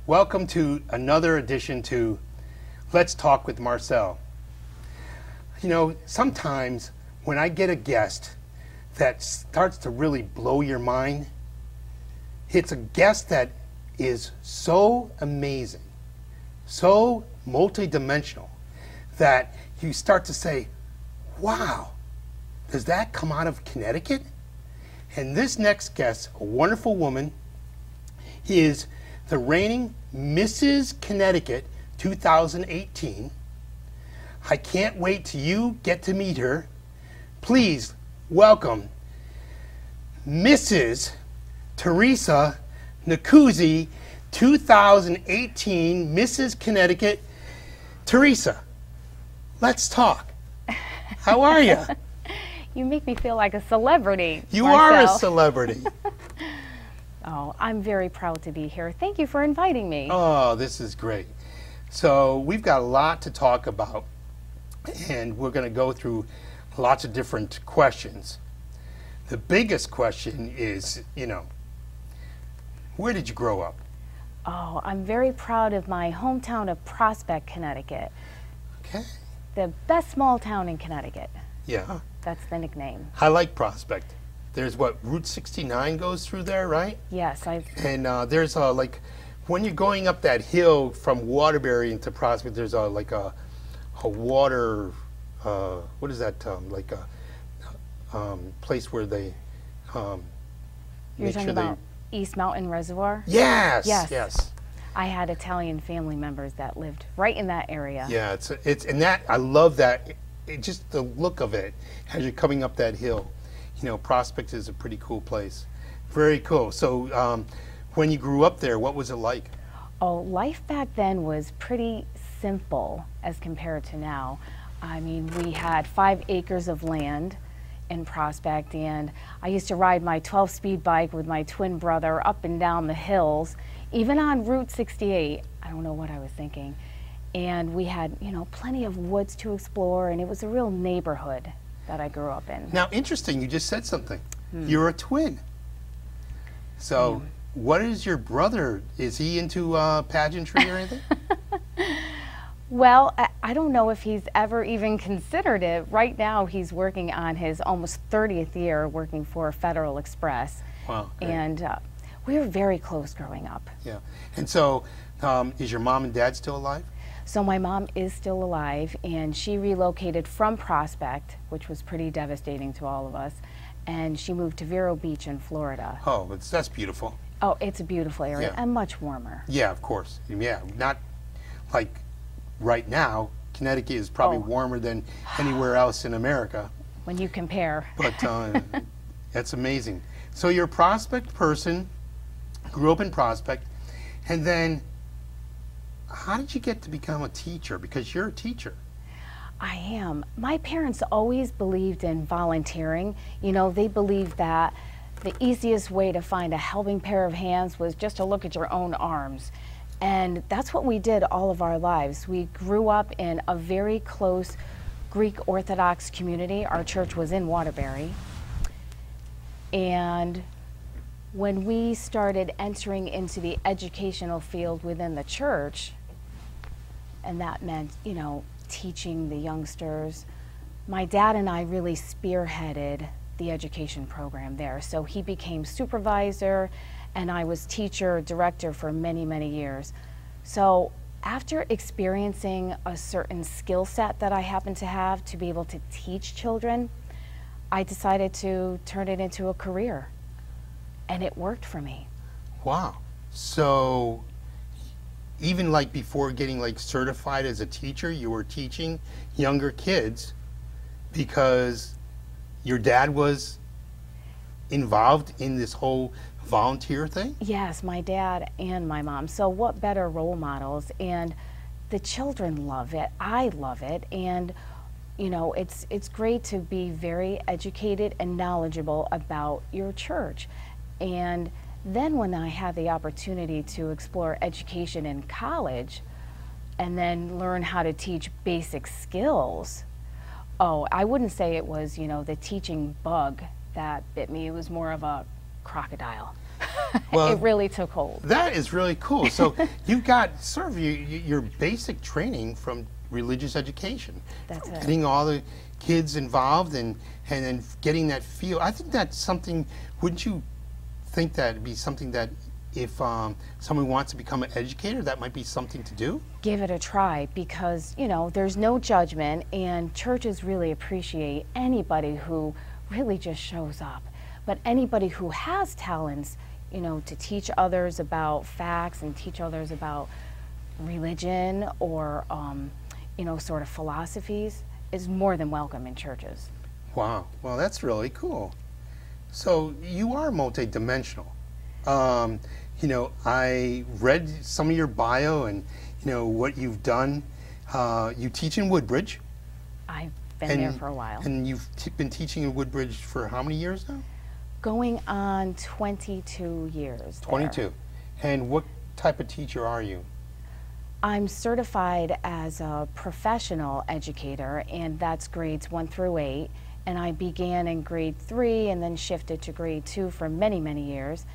Welcome to another edition to Let's Talk with Marcel. You know, sometimes when I get a guest that starts to really blow your mind, it's a guest that is so amazing, so multidimensional, that you start to say, wow, does that come out of Connecticut? And this next guest, a wonderful woman, is the reigning Mrs. Connecticut 2018. I can't wait till you get to meet her. Please welcome Mrs. Teresa Nkuzi, 2018 Mrs. Connecticut. Teresa, let's talk. How are you? You make me feel like a celebrity. You Marcel. are a celebrity. Oh, I'm very proud to be here. Thank you for inviting me. Oh, this is great. So we've got a lot to talk about, and we're going to go through lots of different questions. The biggest question is, where did you grow up? Oh, I'm very proud of my hometown of Prospect, Connecticut. Okay. The best small town in Connecticut. Yeah. That's the nickname. I like Prospect. There's Route 69 goes through there, right? Yes, And there's like, when you're going up that hill from Waterbury into Prospect, there's a water, what is that, like a place where they You're talking about East Mountain Reservoir? Yes, Yes. yes. I had Italian family members that lived right in that area. Yeah, it's and that I love that. Just the look of it as you're coming up that hill. Prospect is a pretty cool place. Very cool. So when you grew up there, what was it like? Oh, life back then was pretty simple as compared to now. I mean, we had 5 acres of land in Prospect, and I used to ride my 12-speed bike with my twin brother up and down the hills, even on Route 68. I don't know what I was thinking. And we had, plenty of woods to explore, and it was a real neighborhood that I grew up in. Now, interesting, you just said something. You're a twin. So, what is your brother? Is he into pageantry or anything? Well, I don't know if he's ever even considered it. Right now, he's working on his almost 30th year working for Federal Express. Wow. Great. And we were very close growing up. Yeah. And so, is your mom and dad still alive? So my mom is still alive, and she relocated from Prospect, which was pretty devastating to all of us, and she moved to Vero Beach in Florida. Oh, that's beautiful. Oh, it's a beautiful area, Yeah. and much warmer. Yeah, of course. Yeah, not like right now. Connecticut is probably warmer than anywhere else in America. When you compare. But that's amazing. So you're a Prospect person, grew up in Prospect, and then how did you get to become a teacher? Because you're a teacher. I am. My parents always believed in volunteering. They believed that the easiest way to find a helping pair of hands was just to look at your own arms. And that's what we did all of our lives. We grew up in a very close Greek Orthodox community. Our church was in Waterbury. And when we started entering into the educational field within the church, and that meant, teaching the youngsters, my dad and I really spearheaded the education program there. So he became supervisor, and I was teacher, director for many, many years. So after experiencing a certain skill set that I happen to have to be able to teach children, I decided to turn it into a career. And it worked for me. Wow. So even like before getting like certified as a teacher, you were teaching younger kids because your dad was involved in this whole volunteer thing? Yes, my dad and my mom. So what better role models? And the children love it. I love it. And it's great to be very educated and knowledgeable about your church. And then when I had the opportunity to explore education in college and then learn how to teach basic skills, I wouldn't say it was, the teaching bug that bit me. It was more of a crocodile. Well, it really took hold. that is really cool. So you got sort of your basic training from religious education. That's it. Getting all the kids involved and then getting that feel. I think that's something, wouldn't you think that would be something that if someone wants to become an educator, that might be something to do? Give it a try, because, you know, there's no judgment, and churches really appreciate anybody who really just shows up. But anybody who has talents, you know, to teach others about facts and teach others about religion or, you know, sort of philosophies, is more than welcome in churches. Wow. Well, that's really cool. So you are multidimensional. You know, I read some of your bio and, you know, what you've done. You teach in Woodbridge. I've been there for a while. And you've been teaching in Woodbridge for how many years now? Going on 22 years. 22. There. And what type of teacher are you? I'm certified as a professional educator, and that's grades 1 through 8. And I began in grade 3 and then shifted to grade 2 for many, many years.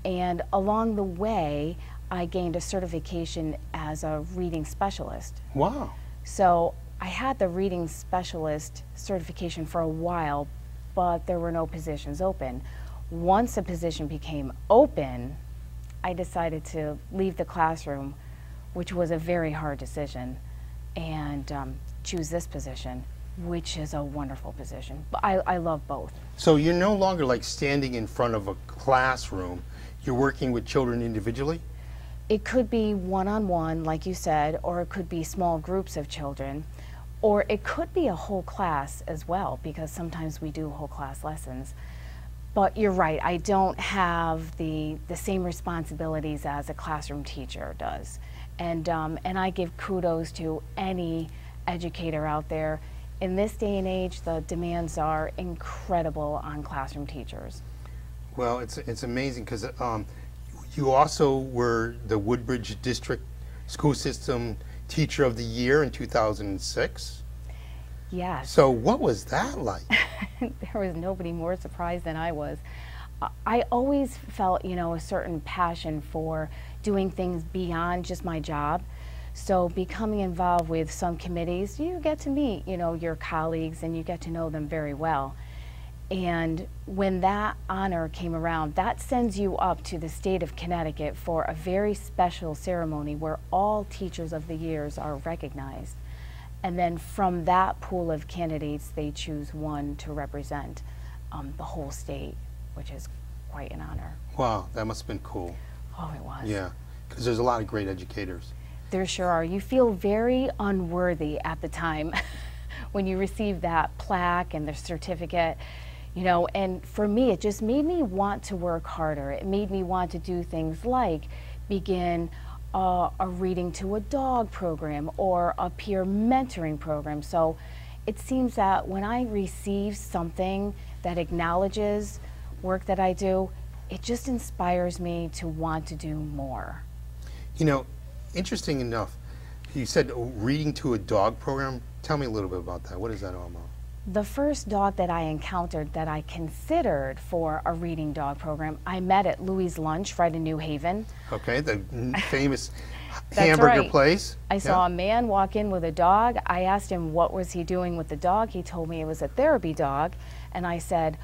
And along the way, I gained a certification as a reading specialist. Wow. So I had the reading specialist certification for a while, but there were no positions open. Once a position became open, I decided to leave the classroom, which was a very hard decision, and choose this position, which is a wonderful position. I love both. So you're no longer like standing in front of a classroom. You're working with children individually? It could be one-on-one, like you said, or it could be small groups of children, or it could be a whole class as well, because sometimes we do whole class lessons. But you're right, I don't have the same responsibilities as a classroom teacher does. And I give kudos to any educator out there. In this day and age, the demands are incredible on classroom teachers. Well, it's amazing because you also were the Woodbridge District School System Teacher of the Year in 2006. Yes. So what was that like? There was nobody more surprised than I was. I always felt, you know, a certain passion for doing things beyond just my job. So becoming involved with some committees, you get to meet, you know, your colleagues, and you get to know them very well. And when that honor came around, that sends you up to the state of Connecticut for a very special ceremony where all teachers of the years are recognized. And then from that pool of candidates, they choose one to represent the whole state, which is quite an honor. Wow, that must have been cool. Oh, it was. Yeah, because there's a lot of great educators. There sure are. You feel very unworthy at the time when you receive that plaque and the certificate. You know, and for me, it just made me want to work harder. It made me want to do things like begin a reading to a dog program or a peer mentoring program. So it seems that when I receive something that acknowledges work that I do, it just inspires me to want to do more. You know, interesting enough, you said reading to a dog program. Tell me a little bit about that. What is that all about? The first dog that I encountered that I considered for a reading dog program, I met at Louis' Lunch right in New Haven. Okay, the famous hamburger place. I saw a man walk in with a dog. I asked him what was he doing with the dog. He told me it was a therapy dog. And I said,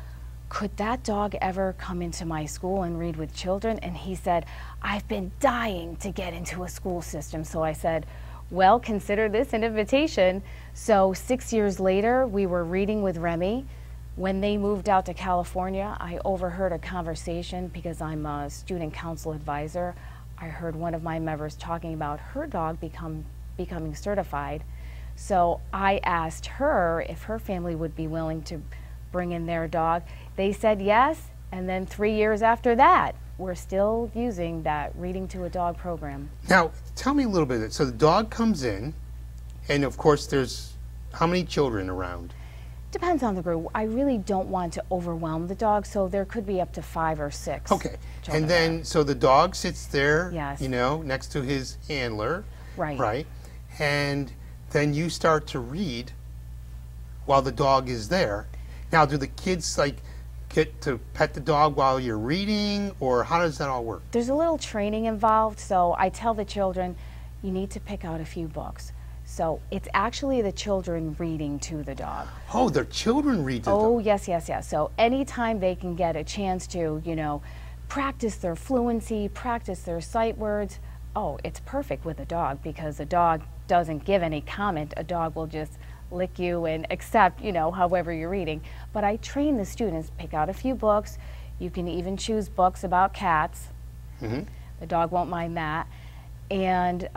could that dog ever come into my school and read with children? And he said, I've been dying to get into a school system. So I said, well, consider this an invitation. So 6 years later, we were reading with Remy. When they moved out to California, I overheard a conversation because I'm a student council advisor. I heard one of my members talking about her dog becoming certified. So I asked her if her family would be willing to bring in their dog. They said yes, and then 3 years after that, we're still using that reading to a dog program. Now, tell me a little bit. So the dog comes in, and of course there's how many children around? Depends on the group. I really don't want to overwhelm the dog, so there could be up to 5 or 6. Okay, and then so the dog sits there, yes, you know, next to his handler, right? Right, and then you start to read while the dog is there. Now, do the kids like get to pet the dog while you're reading, or how does that all work? There's a little training involved, so I tell the children, you need to pick out a few books. So it's actually the children reading to the dog. Oh, their children read to the dog. Oh, yes, yes, yes. So anytime they can get a chance to, you know, practice their fluency, practice their sight words, oh, it's perfect with a dog, because a dog doesn't give any comment. A dog will just lick you and accept, you know, however you're reading. But I train the students, pick out a few books. You can even choose books about cats. Mm-hmm. The dog won't mind that. And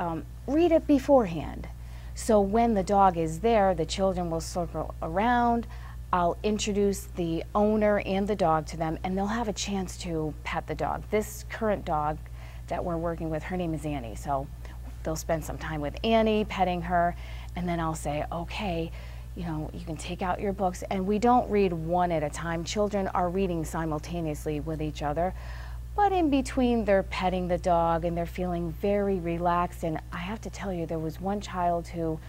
read it beforehand. So when the dog is there, the children will circle around. I'll introduce the owner and the dog to them, and they'll have a chance to pet the dog. This current dog that we're working with, her name is Annie. So they'll spend some time with Annie, petting her, and then I'll say, okay, you know, you can take out your books. And we don't read one at a time. Children are reading simultaneously with each other. But in between, they're petting the dog and they're feeling very relaxed. And I have to tell you, there was one child who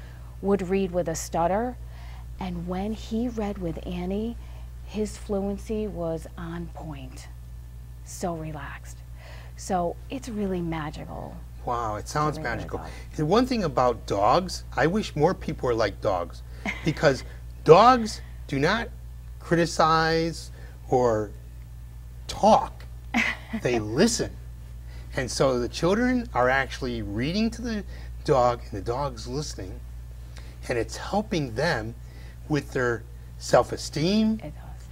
would read with a stutter. And when he read with Annie, his fluency was on point. So relaxed. So it's really magical. Wow, it sounds read with a magical. dog. The one thing about dogs, I wish more people were like dogs, because dogs do not criticize or talk. They listen. And so the children are actually reading to the dog, and the dog's listening, and it's helping them with their self-esteem, It does.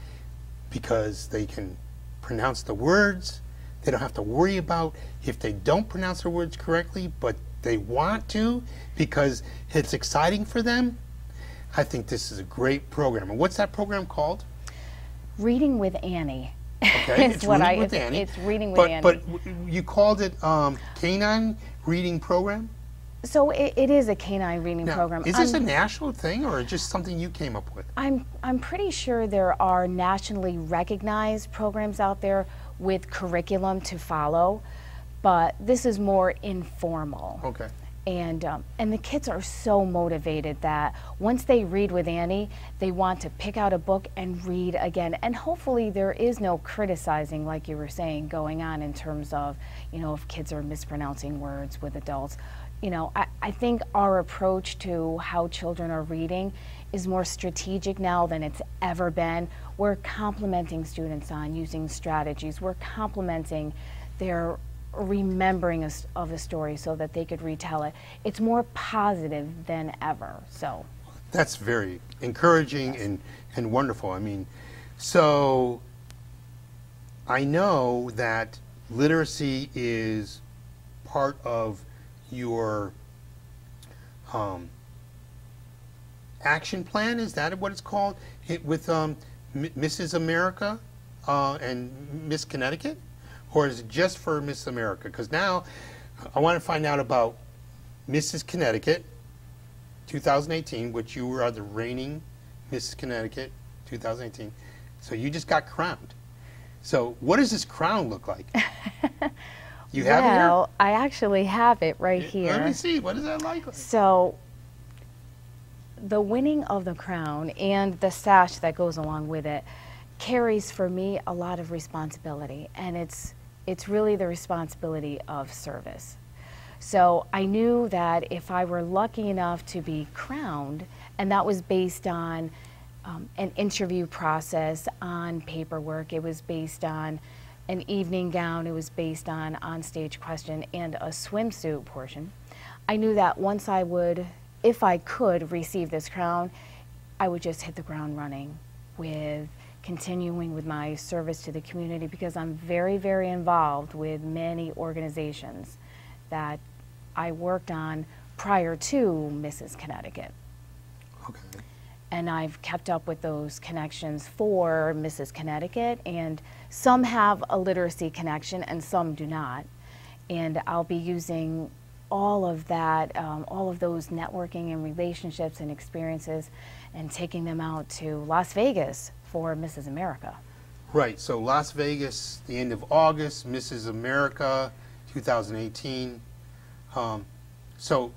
because they can pronounce the words. They don't have to worry about if they don't pronounce their words correctly, but they want to because it's exciting for them. I think this is a great program. And what's that program called? Reading with Annie. Okay, is it's what Reading with Annie. It's reading with But Annie. but you called it Canine Reading Program? So it is a canine reading Now, program. is this a national thing, or just something you came up with? I'm pretty sure there are nationally recognized programs out there with curriculum to follow, but this is more informal. Okay. And the kids are so motivated that once they read with Annie, they want to pick out a book and read again. And hopefully there is no criticizing, like you were saying, going on in terms of, you know, if kids are mispronouncing words with adults. You know, I think our approach to how children are reading is more strategic now than it's ever been. We're complimenting students on using strategies. We're complimenting their remembering of a story so that they could retell it. It's more positive than ever. So That's very encouraging and wonderful. I mean, so I know that literacy is part of your action plan. Is that what it's called? With Mrs. America and Miss Connecticut? Or is it just for Miss America? Because now I want to find out about Mrs. Connecticut 2018, which you are the reigning Mrs. Connecticut 2018. So you just got crowned. So what does this crown look like? You have it here? well, I actually have it right here. Let me see. What does that like? So the winning of the crown and the sash that goes along with it carries for me a lot of responsibility, and it's really the responsibility of service. So I knew that if I were lucky enough to be crowned, and that was based on an interview process, on paperwork, it was based on an evening gown, it was based on on-stage question and a swimsuit portion. I knew that once I would, if I could receive this crown, I would just hit the ground running with continuing with my service to the community, because I'm very, very involved with many organizations that I worked on prior to Mrs. Connecticut. Okay. And I've kept up with those connections for Mrs. Connecticut, and some have a literacy connection and some do not. And I'll be using all of that, all of those networking and relationships and experiences, and taking them out to Las Vegas for Mrs. America. Right. So Las Vegas, the end of August, Mrs. America 2018. So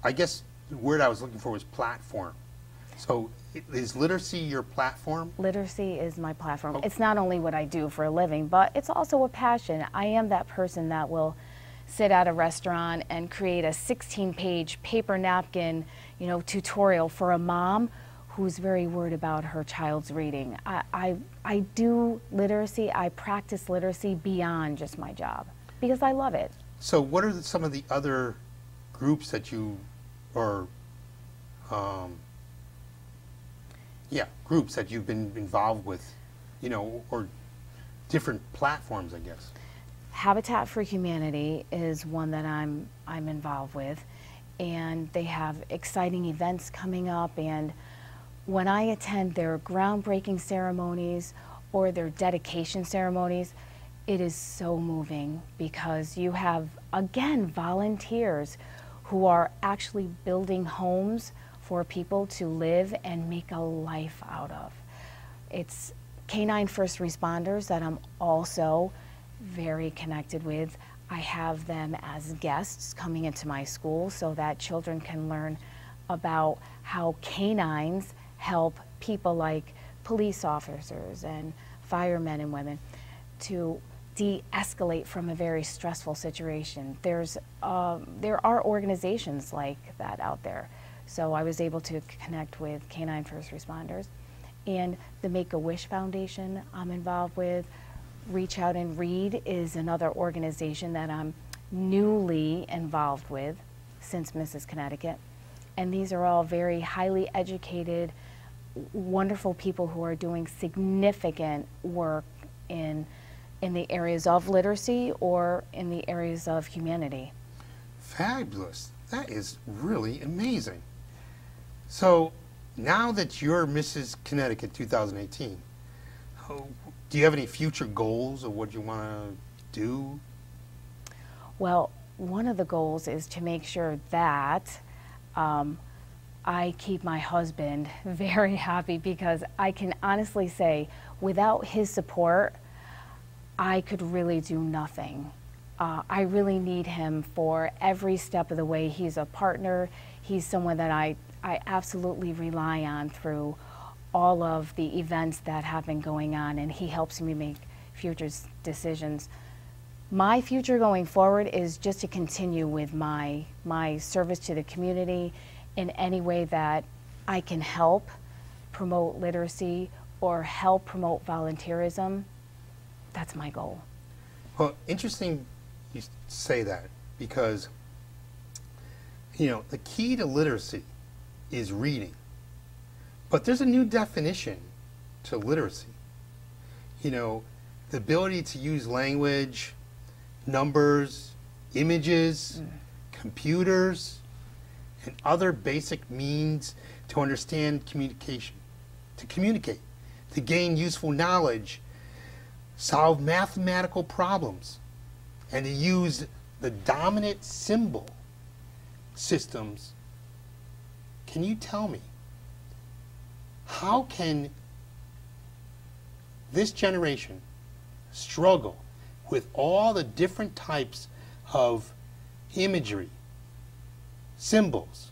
I guess the word I was looking for was platform. So Is literacy your platform? Literacy is my platform. Okay. It's not only what I do for a living, but it's also a passion. I am that person that will sit at a restaurant and create a 16-page paper napkin, tutorial for a mom who's very worried about her child's reading. I do literacy, I practice literacy beyond just my job because I love it. So what are some of the other groups that you, or groups that you've been involved with, or different platforms, I guess? Habitat for Humanity is one that I'm involved with, and they have exciting events coming up, and when I attend their groundbreaking ceremonies or their dedication ceremonies, it is so moving because you have, again, volunteers who are actually building homes for people to live and make a life out of. It's canine first responders that I'm also very connected with. I have them as guests coming into my school so that children can learn about how canines help people like police officers and firemen and women to de-escalate from a very stressful situation. There are organizations like that out there. So I was able to connect with canine first responders. And the Make-A-Wish Foundation I'm involved with. Reach Out and Read is another organization that I'm newly involved with since Mrs. Connecticut. And these are all very highly educated, wonderful people who are doing significant work in the areas of literacy or in the areas of humanity. Fabulous. That is really amazing. So now that you're Mrs. Connecticut 2018, do you have any future goals of what you want to do? Well, one of the goals is to make sure that I keep my husband very happy, because I can honestly say without his support, I could really do nothing. I really need him for every step of the way. He's a partner. He's someone that I absolutely rely on through all of the events that have been going on, and he helps me make future decisions. My future going forward is just to continue with my service to the community in any way that I can help promote literacy or help promote volunteerism. That's my goal. Well, interesting you say that, because the key to literacy is reading. But there's a new definition to literacy. The ability to use language, numbers, images, computers, and other basic means to understand communication, to communicate, to gain useful knowledge, solve mathematical problems, and to use the dominant symbol systems. Can you tell me, how can this generation struggle with all the different types of imagery, symbols,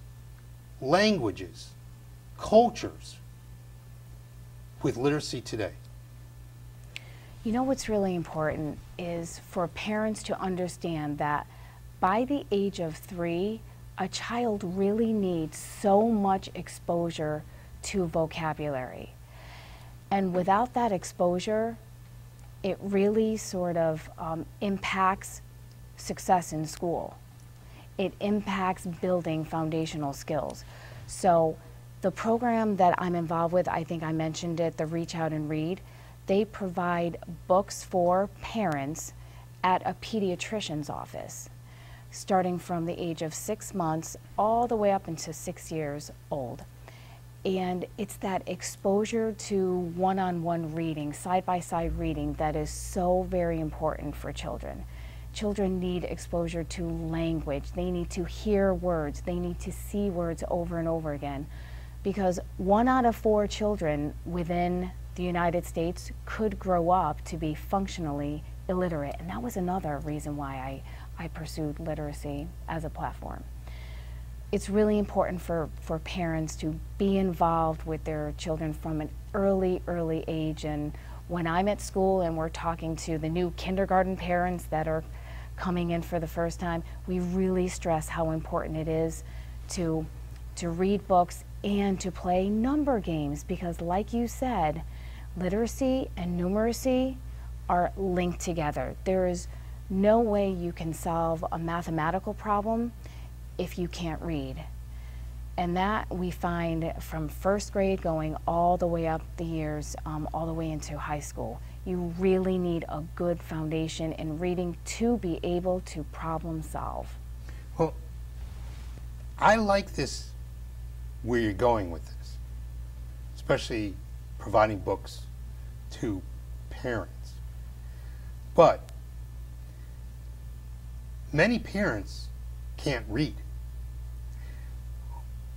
languages, cultures with literacy today? What's really important is for parents to understand that by the age of 3, a child really needs so much exposure to vocabulary. And without that exposure, it really sort of impacts success in school. It impacts building foundational skills. So the program that I'm involved with, I think I mentioned it, the Reach Out and Read, they provide books for parents at a pediatrician's office, starting from the age of 6 months all the way up into 6 years old. And it's that exposure to one-on-one reading, side-by-side reading, that is so very important for children. Children need exposure to language. They need to hear words. They need to see words over and over again. Because 1 out of 4 children within the United States could grow up to be functionally illiterate. And that was another reason why I pursued literacy as a platform. it's really important for parents to be involved with their children from an early age. And when I'm at school and we're talking to the new kindergarten parents that are coming in for the first time, we really stress how important it is to read books and to play number games, because like you said, literacy and numeracy are linked together. There is no way you can solve a mathematical problem if you can't read. And that we find from first grade going all the way up the years, all the way into high school. You really need a good foundation in reading to be able to problem solve. Well, I like this, where you're going with this, especially providing books to parents. But many parents can't read.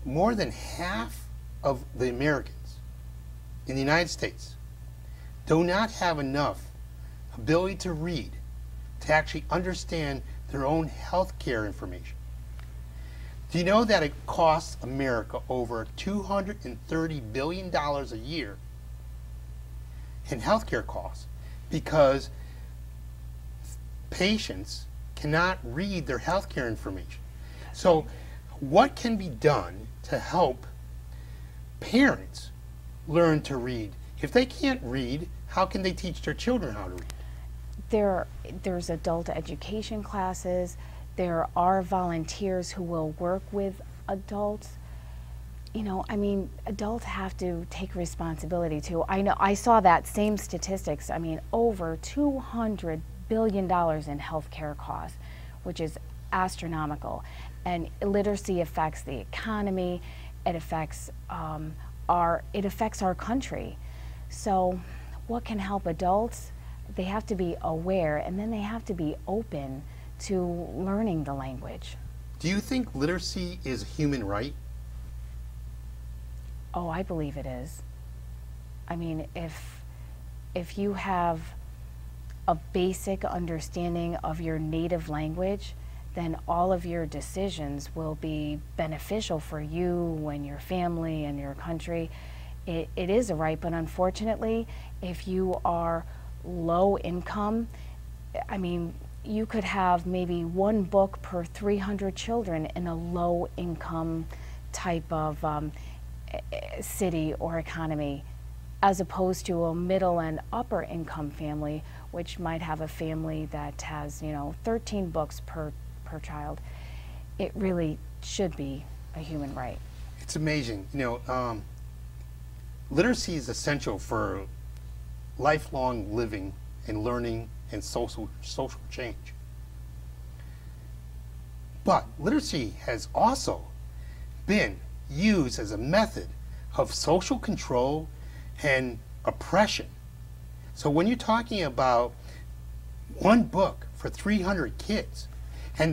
More than half of the Americans in the United States do not have enough ability to read to actually understand their own health care information. Do you know that it costs America over $230 billion a year in healthcare costs because patients cannot read their healthcare information? So what can be done to help parents learn to read? If they can't read, how can they teach their children how to read? There's adult education classes. There are volunteers who will work with adults. You know, I mean, adults have to take responsibility too. I know, I saw that same statistics. I mean, over $200 billion in healthcare costs, which is astronomical. And literacy affects the economy. It affects our country. So, what can help adults? They have to be aware, and then they have to be open to learning the language. Do you think literacy is a human right? Oh, I believe it is. I mean, if you have a basic understanding of your native language, then all of your decisions will be beneficial for you and your family and your country. It is a right, but unfortunately, if you are low income, I mean, you could have maybe one book per 300 children in a low income type of city or economy, as opposed to a middle and upper income family, which might have a family that has, 13 books per child. It really should be a human right. It's amazing. Literacy is essential for lifelong living and learning and social change. But literacy has also been used as a method of social control and oppression. So when you're talking about one book for 300 kids, and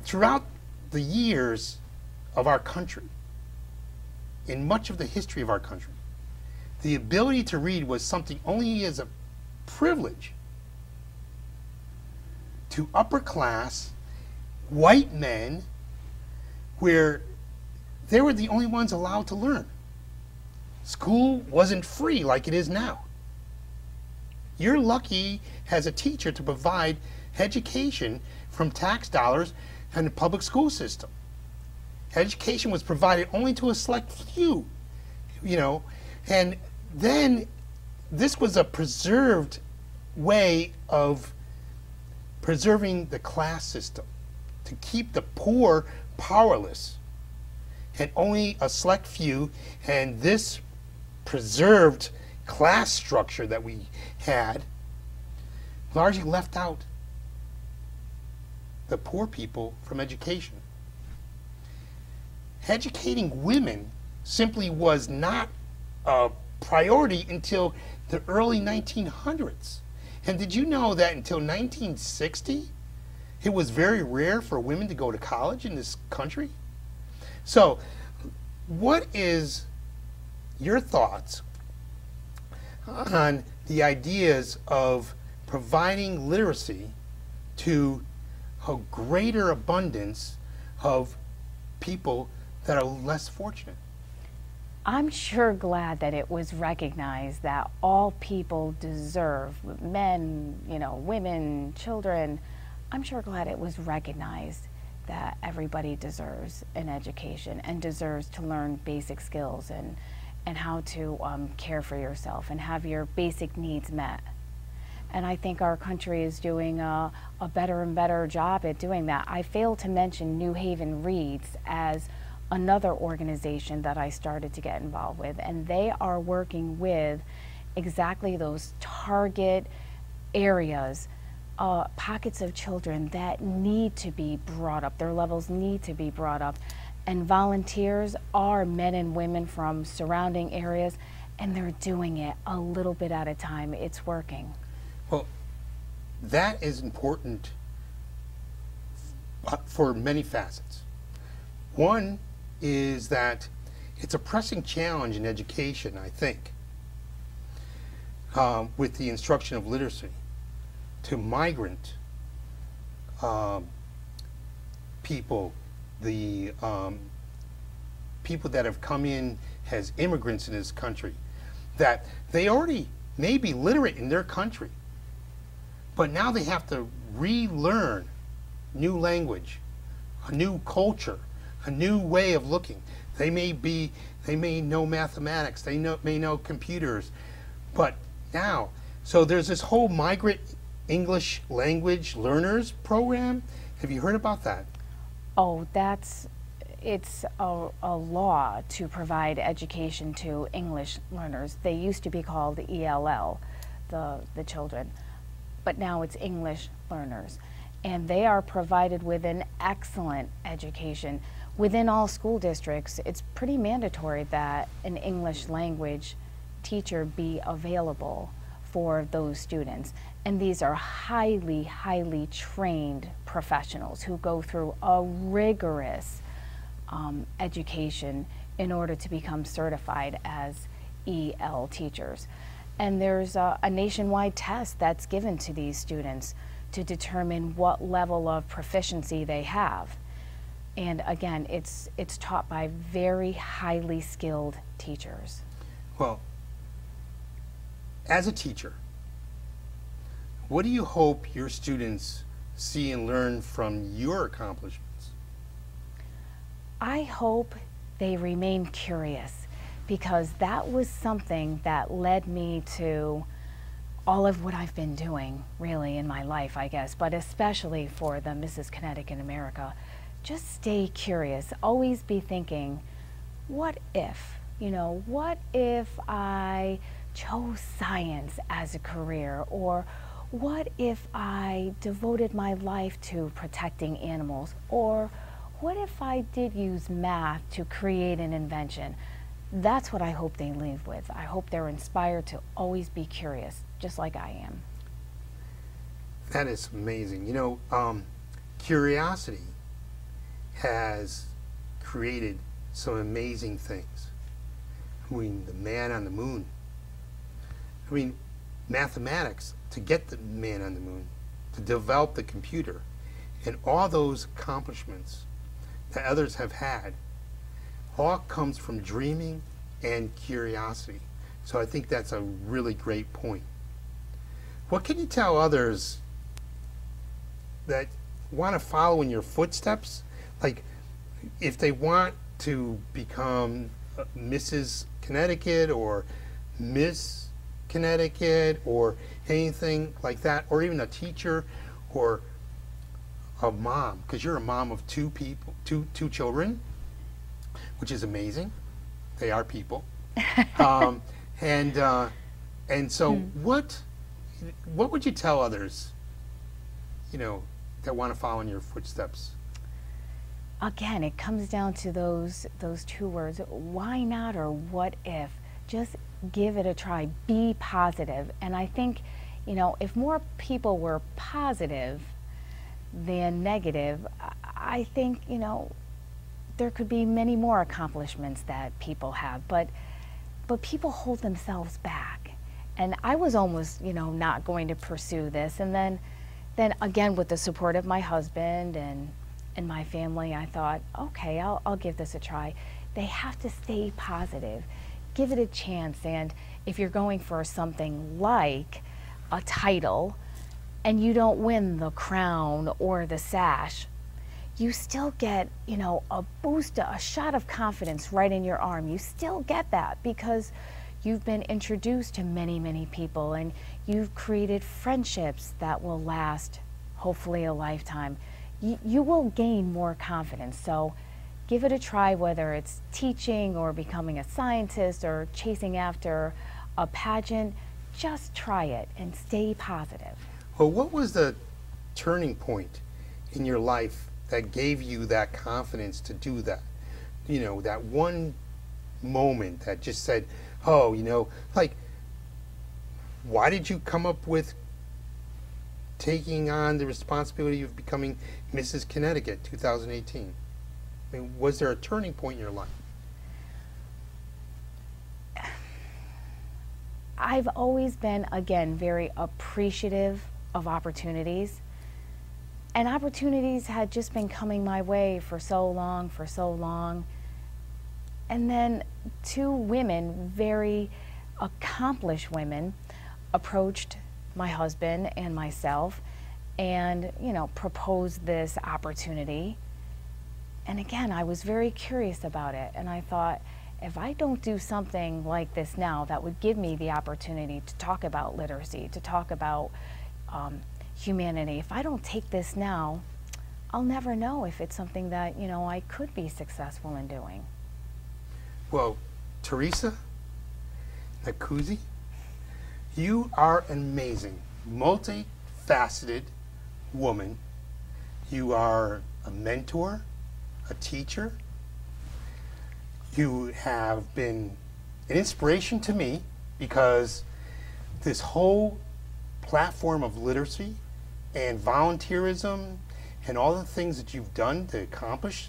throughout the years of our country, in much of the history of our country, the ability to read was something only as a privilege to upper class white men, where they were the only ones allowed to learn. School wasn't free like it is now. You're lucky as a teacher to provide education from tax dollars and the public school system. Education was provided only to a select few, and then this was a preserved way of preserving the class system, to keep the poor powerless and only a select few. And this preserved class structure that we had largely left out the poor people from education. Educating women simply was not a priority until the early 1900s. And did you know that until 1960, it was very rare for women to go to college in this country? So, what is your thoughts on the ideas of providing literacy to a greater abundance of people that are less fortunate. I'm sure glad that it was recognized that all people deserve, men, women, children. I'm sure glad it was recognized that everybody deserves an education and deserves to learn basic skills and how to care for yourself and have your basic needs met. And I think our country is doing a better and better job at doing that. I failed to mention New Haven Reads as another organization that I started to get involved with, and they are working with exactly those target areas, pockets of children that need to be brought up, their levels need to be brought up, and volunteers are men and women from surrounding areas, and they're doing it a little bit at a time. It's working. Well, that is important for many facets. One is that it's a pressing challenge in education, I think, with the instruction of literacy to migrant people, the people that have come in as immigrants in this country, that they already may be literate in their country, but now they have to relearn new language, a new culture, a new way of looking. They may know mathematics, may know computers, but now, so there's this whole migrant English language learners program. Have you heard about that? Oh, it's a law to provide education to English learners. They used to be called ELL, the children, but now it's English learners. And they are provided with an excellent education. Within all school districts, it's pretty mandatory that an English language teacher be available for those students. And these are highly, highly trained professionals who go through a rigorous education in order to become certified as EL teachers. And there's a nationwide test that's given to these students to determine what level of proficiency they have. And again, it's taught by very highly skilled teachers. Well, as a teacher, what do you hope your students see and learn from your accomplishments? I hope they remain curious, because that was something that led me to all of what I've been doing really in my life, I guess, but especially for the Mrs. Connecticut America. Just stay curious, always be thinking, what if? What if I chose science as a career? Or what if I devoted my life to protecting animals? Or what if I did use math to create an invention? That's what I hope they leave with. I hope they're inspired to always be curious, just like I am. That is amazing. Curiosity has created some amazing things. The man on the moon. Mathematics to get the man on the moon, to develop the computer, and all those accomplishments that others have had, all comes from dreaming and curiosity. So I think that's a really great point. What can you tell others that want to follow in your footsteps? Like, if they want to become Mrs. Connecticut or Miss Connecticut or anything like that, or even a teacher or a mom, because you're a mom of two children, which is amazing. They are people. And so what would you tell others, that want to follow in your footsteps? Again, it comes down to those two words, why not or what if. Just give it a try, be positive. And I think, if more people were positive than negative, I think, there could be many more accomplishments that people have, but people hold themselves back. And I was almost, not going to pursue this, and then then again, with the support of my husband and my family, I thought, okay, I'll give this a try. They have to stay positive, give it a chance. And if you're going for something like a title and you don't win the crown or the sash, you still get, you know, a boost, a shot of confidence right in your arm. You still get that because you've been introduced to many, many people, and you've created friendships that will last, hopefully, a lifetime. You will gain more confidence. So give it a try, whether it's teaching or becoming a scientist or chasing after a pageant. Just try it and stay positive. Well, what was the turning point in your life that gave you that confidence to do that? You know, that one moment that just said, oh, you know, like, why did you come up with taking on the responsibility of becoming Mrs. Connecticut 2018? I mean, was there a turning point in your life? I've always been, again, very appreciative of opportunities. And opportunities had just been coming my way for so long. And then two women, very accomplished women, approached my husband and myself and, you know, proposed this opportunity. And again, I was very curious about it. And I thought, if I don't do something like this now, that would give me the opportunity to talk about literacy, to talk about humanity. If I don't take this now, I'll never know if it's something that, you know, I could be successful in doing. Well, Teresa Nacuzzi, you are an amazing, multifaceted woman. You are a mentor, a teacher. You have been an inspiration to me because this whole platform of literacy and volunteerism and all the things that you've done to accomplish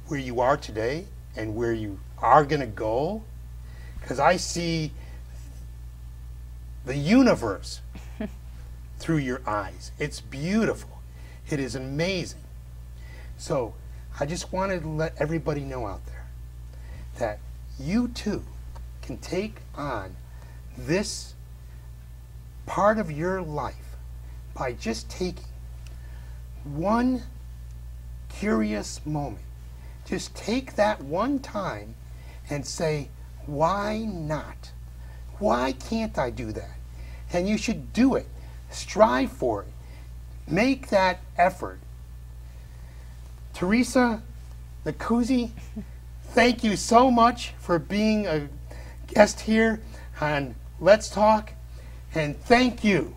where you are today and where you are going to go, because I see the universe through your eyes. It's beautiful. It is amazing. So I just wanted to let everybody know out there that you too can take on this part of your life by just taking one curious moment. Just take that one time and say, why not? Why can't I do that? And you should do it. Strive for it. Make that effort. Teresa Nacuzzi, thank you so much for being a guest here on Let's Talk, and thank you